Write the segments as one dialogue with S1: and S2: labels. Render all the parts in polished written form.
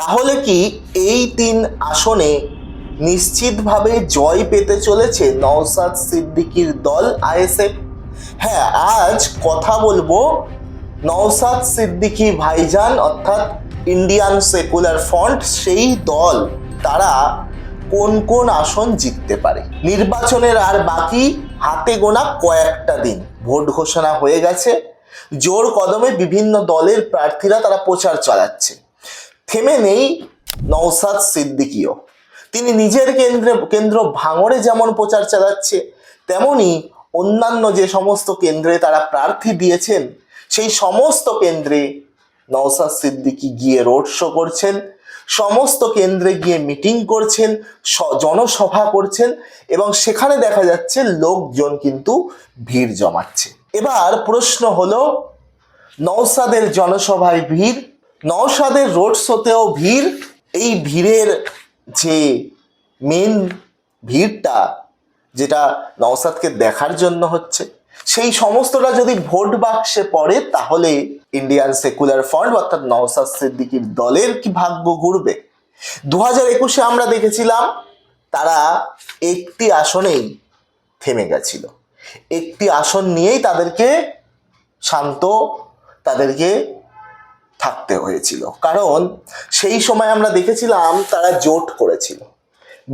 S1: তাহলে কি এই 3 আসনে নিশ্চিতভাবে জয় পেতে চলেছে নওশাদ সিদ্দিকীর দল আইএসএফ? হ্যাঁ, আজ কথা বলবো নওশাদ সিদ্দিকী ভাইজান অর্থাৎ ইন্ডিয়ান সেকুলার ফ্রন্ট, সেই দল তারা কোন কোন আসন জিততে পারে। নির্বাচনের আর বাকি হাতে গোনা কয়েকটা দিন, ভোট ঘোষণা হয়ে গেছে, জোর কদমে বিভিন্ন দলের প্রার্থীরা তারা প্রচার চালাচ্ছে। থেমে নেই নওশাদ সিদ্দিকীও। তিনি নিজের কেন্দ্র ভাঙড়ে যেমন প্রচার চালাচ্ছে, তেমনি অন্যান্য যে সমস্ত কেন্দ্রে তারা প্রার্থী দিয়েছেন সেই সমস্ত কেন্দ্রে নওশাদ সিদ্দিকী গিয়ে রোড শো করছেন, সমস্ত কেন্দ্রে গিয়ে মিটিং করছেন, জনসভা করছেন, এবং সেখানে দেখা যাচ্ছে লোকজন কিন্তু ভিড় জমাচ্ছে। এবার প্রশ্ন হলো, নওশাদের জনসভায় ভিড়, নওশাদের রোড শোতেও ভিড়, এই ভিড়ের যে মেন ভিড়টা যেটা নওশাদকে দেখার জন্য হচ্ছে, সেই সমস্তটা যদি ভোট বাক্সে পড়ে তাহলে ইন্ডিয়ান সেকুলার ফ্রন্ট অর্থাৎ নওশাদ সিদ্দিকীর দলের কি ভাগ্য ঘুরবে? 2021-এ আমরা দেখেছিলাম তারা একটি আসনেই থেমে গেছিল, একটি আসন নিয়েই তাদেরকে থাকতে হয়েছিল, কারণ সেই সময় আমরা দেখেছিলাম তারা জোট করেছিল,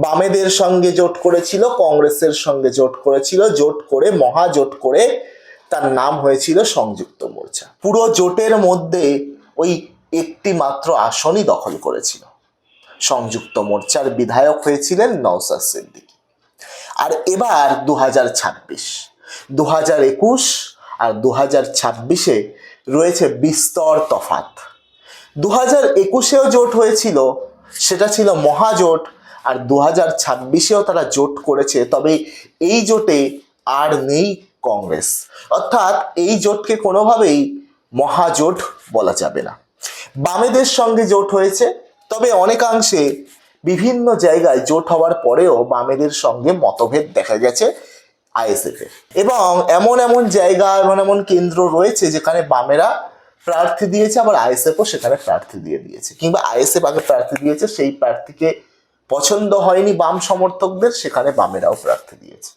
S1: বামেদের সঙ্গে জোট করেছিল, কংগ্রেসের সঙ্গে জোট করেছিল, জোট করে মহাজোট করে তার নাম হয়েছিল সংযুক্ত মোর্চা। পুরো জোটের মধ্যে ওই একটি মাত্র আসনই দখল করেছিল, সংযুক্ত মোর্চার বিধায়ক হয়েছিলেন নওশাদ সিদ্দিকী। আর এবার 2026, 2021 আর 2026-এ রয়েছে বিস্তর তফাৎ। 2021-এও জোট হয়েছিল, সেটা ছিল মহাজোট, আর 2026-এও তারা জোট করেছে, তবে এই জোটে আর নেই কংগ্রেস, অর্থাৎ এই জোটকে কোনোভাবেই মহাজোট বলা যাবে না। বামেদের সঙ্গে জোট হয়েছে, তবে অনেকাংশে বিভিন্ন জায়গায় জোট হওয়ার পরেও বামেদের সঙ্গে মতভেদ দেখা গেছে আইএসএফ এর, এবং এমন এমন জায়গা, এমন কেন্দ্র রয়েছে যেখানে বামেরা প্রার্থী দিয়েছে, আবার আইএসএফও সেখানে প্রার্থী দিয়ে দিয়েছে, কিংবা আইএসএফ আগে প্রার্থী দিয়েছে, সেই প্রার্থীকে পছন্দ হয়নি বাম সমর্থকদের, সেখানে বামেরাও প্রার্থী দিয়েছে।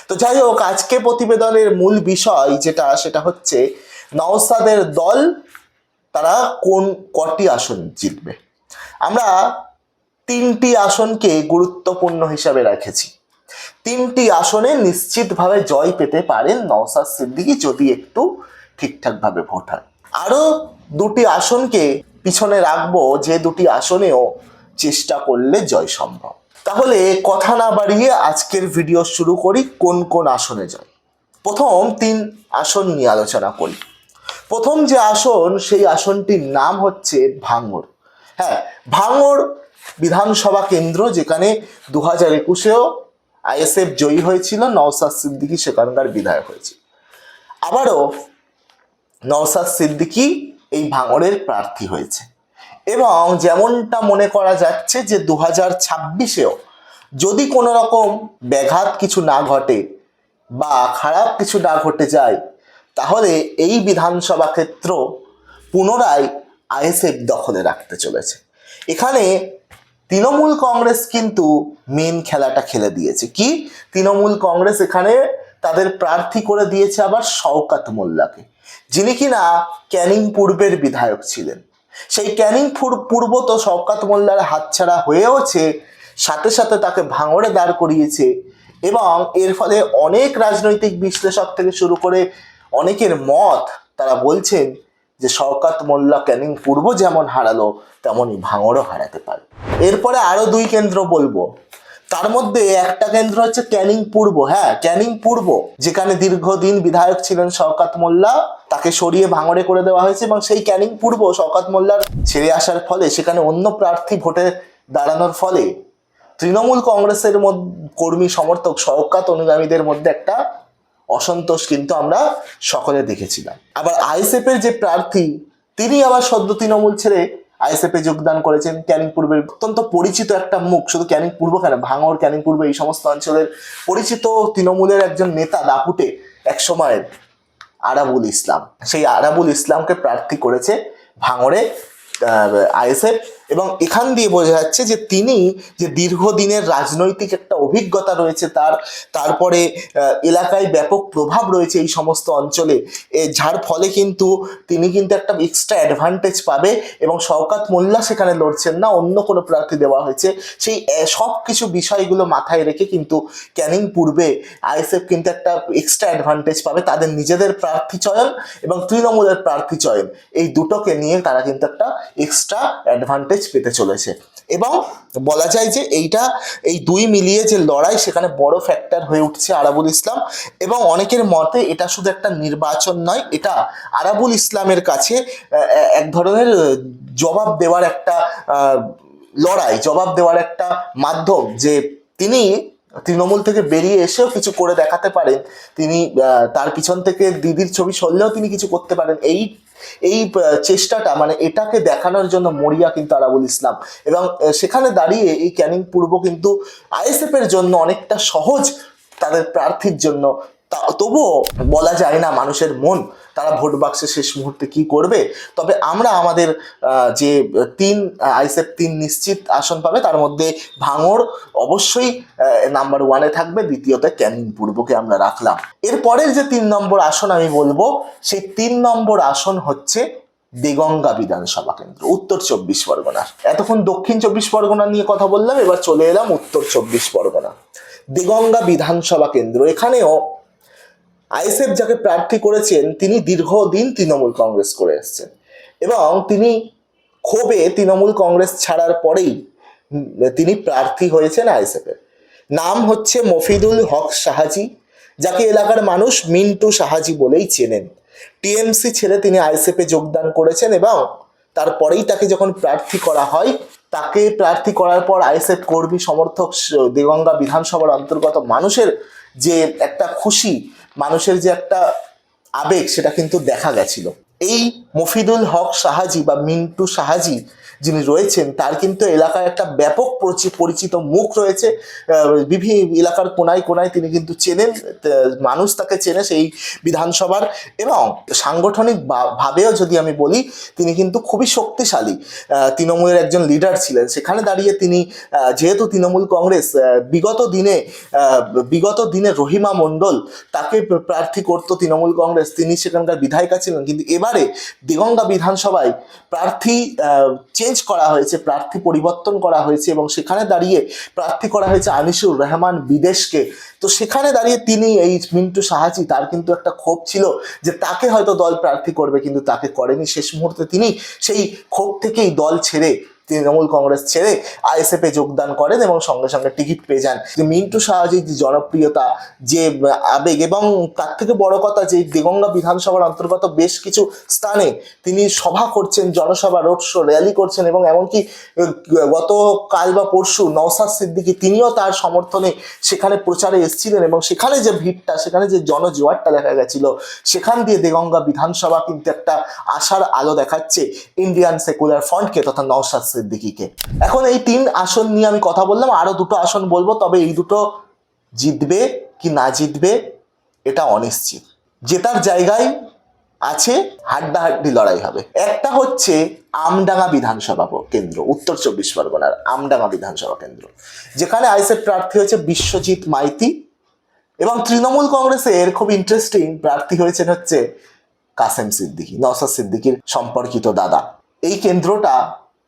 S1: তো যাই হোক, আজকে প্রতিবেদনের মূল বিষয় সেটা হচ্ছে নওশাদের দল তারা কটি আসন জিতবে। আমরা 3টি আসনকে গুরুত্বপূর্ণ হিসাবে রেখেছি। 3টি আসনে নিশ্চিতভাবে জয় পেতে পারেন নওশাদ সিদ্দিকী যদি একটু ঠিকঠাকভাবে ভোট হয়। আরো 2টি আসনকে পিছনে রাখবো, যে 2টি আসনেও চেষ্টা করলে জয় সম্ভব। তাহলে কথা না বাড়িয়ে আজকের ভিডিও শুরু করি। কোন কোন আসনে জয়? প্রথম 3 আসন নিয়ে আলোচনা করি। প্রথম যে আসন, সেই আসনটির নাম হচ্ছে ভাঙড়। হ্যাঁ, ভাঙড় বিধানসভা কেন্দ্র, যেখানে 2021-এও আইএসএফ জয়ী হয়েছিল, নওশাদ সিদ্দিকী সেখানকার বিধায়ক হয়েছিল। আবারও নওশাদ সিদ্দিকী এই ভাঙড়ের প্রার্থী হয়েছে, এবং যেমনটা মনে করা যাচ্ছে যে 2026-এও যদি কোনো রকম ব্যাঘাত কিছু না ঘটে বা খারাপ কিছু না ঘটে যায়, তাহলে এই বিধানসভা ক্ষেত্র পুনরায় আইএসএফ দখলে রাখতে চলেছে। এখানে তৃণমূল কংগ্রেস কিন্তু মেন খেলাটা খেলে দিয়েছে। কি? তৃণমূল কংগ্রেস এখানে তাদের প্রার্থী করে দিয়েছে আবার শওকত মোল্লাকে, যিনি কিনা ক্যানিং পূর্বের বিধায়ক ছিলেন। সেই ক্যানিং পূর্ব তো শওকত মোল্লার হাতছাড়া হয়েওছে, সাথে সাথে তাকে ভাঙড়ে দাঁড় করিয়েছে, এবং এর ফলে অনেক রাজনৈতিক বিশ্লেষক থেকে শুরু করে অনেকের মত, তারা বলছেন যে শওকত মোল্লা ক্যানিং পূর্ব যেমন হারালো, তেমনই ভাঙড়ও হারাতে পারে। এরপরে আরো 2 কেন্দ্র বলবো, তার মধ্যে একটা কেন্দ্র হচ্ছে ক্যানিং পূর্ব। হ্যাঁ, ক্যানিং পূর্ব, যেখানে দীর্ঘদিন বিধায়ক ছিলেন শওকত মোল্লা, তাকে সরিয়ে ভাঙড়ে করে দেওয়া হয়েছে, এবং সেই ক্যানিং পূর্ব শওকত মোল্লার ছেড়ে আসার ফলে সেখানে অন্য প্রার্থী ভোটে দাঁড়ানোর ফলে তৃণমূল কংগ্রেসের কর্মী সমর্থক শওকত অনুগামীদের মধ্যে একটা অসন্তোষ কিন্তু আমরা সকলে দেখেছিলাম। আবার আইএসএফ এর যে প্রার্থী, তিনি আবার সদ্য তৃণমূল ছেড়ে আইএসএফ এ যোগদান করেছেন। ক্যানিং পূর্বের অত্যন্ত পরিচিত একটা মুখ, শুধু ক্যানিং পূর্ব কেন, ভাঙড়, ক্যানিং পূর্ব, এই সমস্ত অঞ্চলের পরিচিত তৃণমূলের একজন নেতা, দাপুটে এক সময়ের আরাবুল ইসলাম, সেই আরাবুল ইসলামকে প্রার্থী করেছে ভাঙড়ে আইএসএফ, এবং এখান দিয়ে বোঝা যাচ্ছে যে তিনি যে দীর্ঘদিনের রাজনৈতিক একটা অভিজ্ঞতা রয়েছে তার, তারপরে এলাকায় ব্যাপক প্রভাব রয়েছে এই সমস্ত অঞ্চলে, যার ফলে কিন্তু তিনি কিন্তু একটা এক্সট্রা অ্যাডভান্টেজ পাবে। এবং শওকত মোল্লা সেখানে লড়ছেন না, অন্য কোনো প্রার্থী দেওয়া হয়েছে, সেই সব কিছু বিষয়গুলো মাথায় রেখে কিন্তু ক্যানিং পূর্বে আইএসএফ কিন্তু একটা এক্সট্রা অ্যাডভান্টেজ পাবে। তাদের নিজেদের প্রার্থী চয়ন এবং তৃণমূলের প্রার্থী চয়ন, এই দুটোকে নিয়ে তারা কিন্তু একটা এক্সট্রা অ্যাডভান্টেজ পেতে চলেছে। এবং বলা যায় যে এই দুই মিলিয়ে যে লড়াই, সেখানে বড় ফ্যাক্টর হয়ে উঠছে আরাবুল ইসলাম। এবং অনেকের মতে এটা শুধু একটা নির্বাচন নয়, এটা আরাবুল ইসলামের কাছে এক ধরনের জবাব দেওয়ার একটা লড়াই, জবাব দেওয়ার একটা মাধ্যম, যে তিনি তৃণমূল থেকে বেরিয়ে এসেও কিছু করে দেখাতে পারেন, তিনি তার পিছন থেকে দিদির ছবি সরলেও তিনি কিছু করতে পারেন। এই চেষ্টাটা, মানে এটাকে দেখানোর জন্য মরিয়া কিন্তু আরাবুল ইসলাম। এবং সেখানে দাঁড়িয়ে এই ক্যানিং পূর্ব কিন্তু আইএসএফ এর জন্য অনেকটা সহজ তাদের প্রার্থীর জন্য। তবুও বলা যায় না মানুষের মন, তারা ভোট বাক্সে শেষ মুহূর্তে কি করবে। তবে আমরা আমাদের যে আইএসএফ 3 নিশ্চিত আসন পাবে, তার মধ্যে ভাঙড় অবশ্যই নাম্বার 1-এ থাকবে, দ্বিতীয়তে ক্যানিং পূর্বকে আমরা রাখলাম। এরপরের যে 3 নম্বর আসন আমি বলবো, সেই 3 নম্বর আসন হচ্ছে দেগঙ্গা বিধানসভা কেন্দ্র, উত্তর 24 পরগনা। এতক্ষণ দক্ষিণ 24 পরগনা নিয়ে কথা বললাম, এবার চলে এলাম উত্তর 24 পরগনা। দেগঙ্গা বিধানসভা কেন্দ্র, এখানেও আইএসএফ যাকে প্রার্থী করেছেন তিনি দীর্ঘদিন তৃণমূল কংগ্রেস করে এসেছেন, এবং তিনি ক্ষোভে তৃণমূল কংগ্রেস ছাড়ার পরেই তিনি প্রার্থী হয়েছেন আইএসএফ এর। নাম হচ্ছে মফিদুল হক সাহাজি, যাকে এলাকার মানুষ মিন্টু সাহাজি বলেই চেনেন। টিএমসি ছেড়ে তিনি আইএসএফ এ যোগদান করেছেন, এবং তারপরেই তাকে যখন প্রার্থী করা হয়, তাকে প্রার্থী করার পর আইএসএফ কর্মী সমর্থক দেগঙ্গা বিধানসভার অন্তর্গত মানুষের যে একটা খুশি, মানুষের যে একটা আবেগ, সেটা কিন্তু দেখা গেছিল। এই মফিদুল হক সাহাজি বা মিন্টু সাহাজি যিনি রয়েছেন, তার কিন্তু এলাকায় একটা ব্যাপক পরিচিত মুখ রয়েছে। বিভিন্ন এলাকার কোনায় কোনায় তিনি কিন্তু চেনেন, মানুষ তাকে চেনে সেই বিধানসভার। এবং সাংগঠনিক ভাবেও যদি আমি বলি, তিনি কিন্তু খুবই শক্তিশালী তৃণমূলের একজন লিডার ছিলেন। সেখানে দাঁড়িয়ে তিনি, যেহেতু তৃণমূল কংগ্রেস বিগত দিনে রহিমা মণ্ডল তাকে প্রার্থী করতো তৃণমূল কংগ্রেস, তিনি সেখানকার বিধায়িকা ছিলেন, কিন্তু এবারে দেগঙ্গা বিধানসভায় প্রার্থী চেঞ্জ করা হয়েছে, প্রার্থী পরিবর্তন করা হয়েছে, এবং সেখানে দাঁড়িয়ে প্রার্থী করা হয়েছে আনিসুর রহমান বিদেশকে। তো সেখানে দাঁড়িয়ে তিনি, এই মিন্টু সাহাজি, তার কিন্তু একটা ক্ষোভ ছিল যে তাকে হয়তো দল প্রার্থী করবে, কিন্তু তাকে করেনি। শেষ মুহূর্তে তিনি সেই ক্ষোভ থেকেই দল ছেড়ে, তৃণমূল কংগ্রেস ছেড়ে আইএসএফ এ যোগদান করেন এবং সঙ্গে সঙ্গে টিকিট পেয়ে যান। যে মিন্টু সাহাজির যে জনপ্রিয়তা, যে আবেগ, এবং তার থেকে বড় কথা যে দেগঙ্গা বিধানসভার অন্তর্গত বেশ কিছু স্থানে তিনি সভা করছেন, জনসভা, রোড শো, র্যালি করছেন, এবং এমনকি গতকাল বা পরশু নওশাদ সিদ্দিকী তিনিও তার সমর্থনে সেখানে প্রচারে এসেছিলেন, এবং সেখানে যে ভিড়টা, সেখানে যে জনজোয়ারটা দেখা গেছিল, সেখান দিয়ে দেগঙ্গা বিধানসভা কিন্তু একটা আশার আলো দেখাচ্ছে ইন্ডিয়ান সেকুলার ফ্রন্টকে তথা নওশাদ সিদ্দিকীকে। এখন এই 3 আসন নিয়ে আমি কথা বললাম, আরো 2টো আসন বলবো, তবে এই দুটো জিতবে কি না জিতবে এটা অনিশ্চিত। জেতার জায়গায় আছে, হাড্ডাহাড্ডি লড়াই হবে। একটা হচ্ছে আমডাঙ্গা বিধানসভা কেন্দ্র, উত্তর 24 পরগনার আমডাঙ্গা বিধানসভা কেন্দ্র, যেখানে আইএসএফ প্রার্থী হয়েছে বিশ্বজিৎ মাইতি, এবং তৃণমূল কংগ্রেসের খুব ইন্টারেস্টিং প্রার্থী হয়েছেন হচ্ছে কাসেম সিদ্দিকী, নওশাদ সিদ্দিকীর সম্পর্কিত দাদা। এই কেন্দ্রটা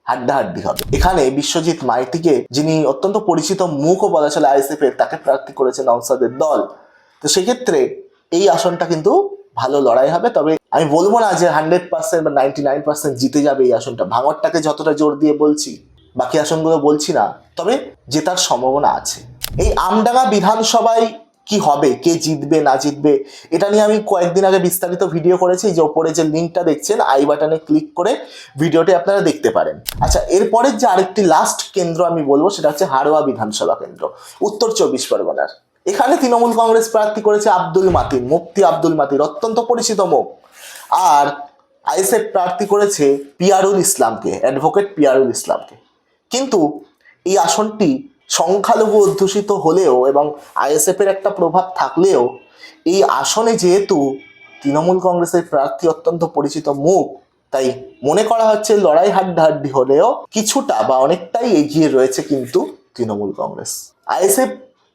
S1: হাড্ডাহাড্ডি হবে। এখানে বিশ্বজিৎ মাইতিকে, যিনি অত্যন্ত পরিচিত মুখও বলা চলে আইএসএফ এর, তাকে প্রার্থী করেছে নওশাদের দল। তো সেক্ষেত্রে এই আসনটা কিন্তু ভালো লড়াই হবে। তবে আমি বলবো না যে 100% বা 99% জিতে যাবে এই আসনটা। ভাঙড়টাকে যতটা জোর দিয়ে বলছি, বাকি আসনগুলো বলছি না, তবে জেতার সম্ভাবনা আছে। এই আমডাঙ্গা বিধানসভায় কি হবে, কে জিতবে না জিতবে, এটা নিয়ে আমি কয়েকদিন আগে বিস্তারিত ভিডিও করেছি। যে ওপরে যে লিঙ্কটা দেখছেন, আই বাটনে ক্লিক করে ভিডিওটি আপনারা দেখতে পারেন। আচ্ছা, এরপরের যে আরেকটি লাস্ট কেন্দ্র আমি বলবো, সেটা হচ্ছে হাড়োয়া বিধানসভা কেন্দ্র, উত্তর 24 পরগনার। এখানে তৃণমূল কংগ্রেস প্রার্থী করেছে আব্দুল মাতিন, মুফতি আব্দুল মাতিন, অত্যন্ত পরিচিত মুখ। আর আইএসএফ প্রার্থী করেছে পিয়ারুল ইসলামকে, অ্যাডভোকেট পিয়ারুল ইসলামকে। কিন্তু এই আসনটি সংখ্যালঘু অধ্যুষিত হলেও এবং আইএসএফ এর একটা প্রভাব থাকলেও, এই আসনে যেহেতু তৃণমূল কংগ্রেসের প্রার্থী অত্যন্ত পরিচিত মুখ, তাই মনে করা হচ্ছে লড়াই হাড্ডাহাড্ডি হলেও কিছুটা বা অনেকটাই এগিয়ে রয়েছে কিন্তু তৃণমূল কংগ্রেস। আইএসএফ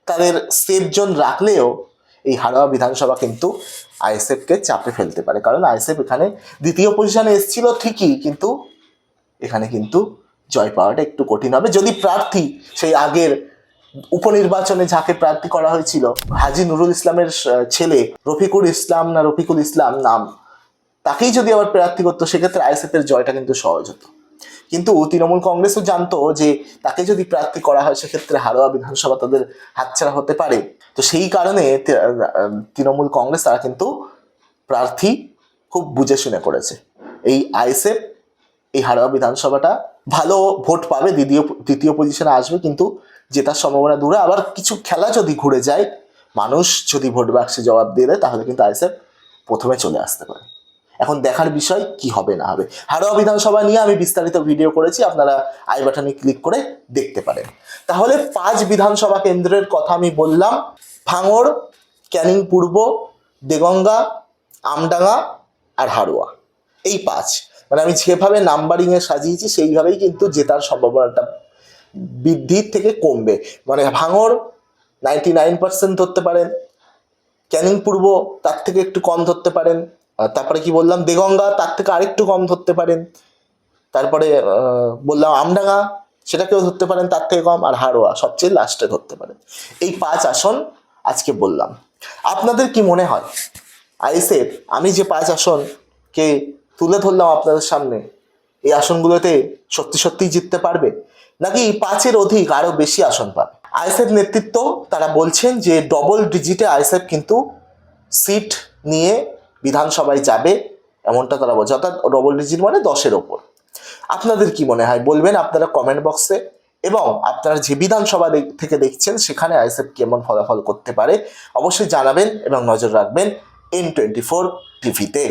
S1: তাদের সেফ জোন রাখলেও এই হাড়োয়া বিধানসভা কিন্তু আইএসএফকে চাপে ফেলতে পারে, কারণ আইএসএফ এখানে দ্বিতীয় পজিশনে এসেছিল ঠিকই, কিন্তু এখানে কিন্তু জয় পাওয়াটা একটু কঠিন হবে যদি প্রার্থী সেই আগের উপনির্বাচনে যাকে প্রার্থী করা হয়েছিল হাজী নুরুল ইসলামের ছেলে রফিকুল ইসলাম নাম, তাকেই যদি আবার প্রার্থী করতো সেক্ষেত্রে আইএসএফ এর জয়টা কিন্তু সহজ হতো। কিন্তু তৃণমূল কংগ্রেসও জানতো যে তাকে যদি প্রার্থী করা হয় সেক্ষেত্রে হাড়োয়া বিধানসভা তাদের হাতছাড়া হতে পারে। তো সেই কারণে তৃণমূল কংগ্রেস তারা কিন্তু প্রার্থী খুব বুঝে শুনে করেছে। এই আইএসএফ এই হাড়োয়া বিধানসভাটা ভালো ভোট পাবে, দ্বিতীয় পজিশনে আসবে, কিন্তু জেতার সম্ভাবনা দূরে। আবার কিছু খেলা যদি ঘুরে যায়, মানুষ যদি ভোট বাক্সে জবাব দিয়ে দেয়, তাহলে কিন্তু আইএসএফ প্রথমে চলে আসতে পারে। এখন দেখার বিষয় কি হবে না হবে। হাড়োয়া বিধানসভা নিয়ে আমি বিস্তারিত ভিডিও করেছি, আপনারা আই বাটনে ক্লিক করে দেখতে পারেন। তাহলে 5 বিধানসভা কেন্দ্রের কথা আমি বললাম, ভাঙড়, ক্যানিং পূর্ব, দেগঙ্গা, আমডাঙ্গা আর হাড়োয়া। এই 5, মানে আমি যেভাবে নাম্বারিংয়ে সাজিয়েছি সেইভাবেই কিন্তু জেতার সম্ভাবনাটা বৃদ্ধির থেকে কমবে। মানে ভাঙড় 99% ধরতে পারেন, ক্যানিং পূর্ব তার থেকে একটু কম ধরতে পারেন, তারপরে কি বললাম দেগঙ্গা তার থেকে আরেকটু কম ধরতে পারেন, তারপরে বললাম আমডাঙ্গা সেটাকেও ধরতে পারেন তার থেকে কম, আর হাড়োয়া সবচেয়ে লাস্টে ধরতে পারেন। এই 5 আসন আজকে বললাম। আপনাদের কি মনে হয় আইএসএফ আমি যে 5 আসনকে তুলে ধরলাম আপনাদের সামনে, এই আসনগুলোতে সত্যি সত্যিই জিততে পারবে, নাকি 5-এর অধিক আরো বেশি আসন পাবে? আইএসএফ নেতৃত্ব তারা বলছেন যে ডবল ডিজিটে আইএসএফ কিন্তু সিট নিয়ে বিধানসভায় যাবে, এমনটা তারা বলছে, অর্থাৎ ডবল ডিজিট মানে 10-এর ওপর। আপনাদের কি মনে হয় বলবেন আপনারা কমেন্ট বক্সে, এবং আপনারা যে বিধানসভা থেকে দেখছেন সেখানে আইএসএফ কেমন ফলাফল করতে পারে অবশ্যই জানাবেন, এবং নজর রাখবেন N24 টিভিতে।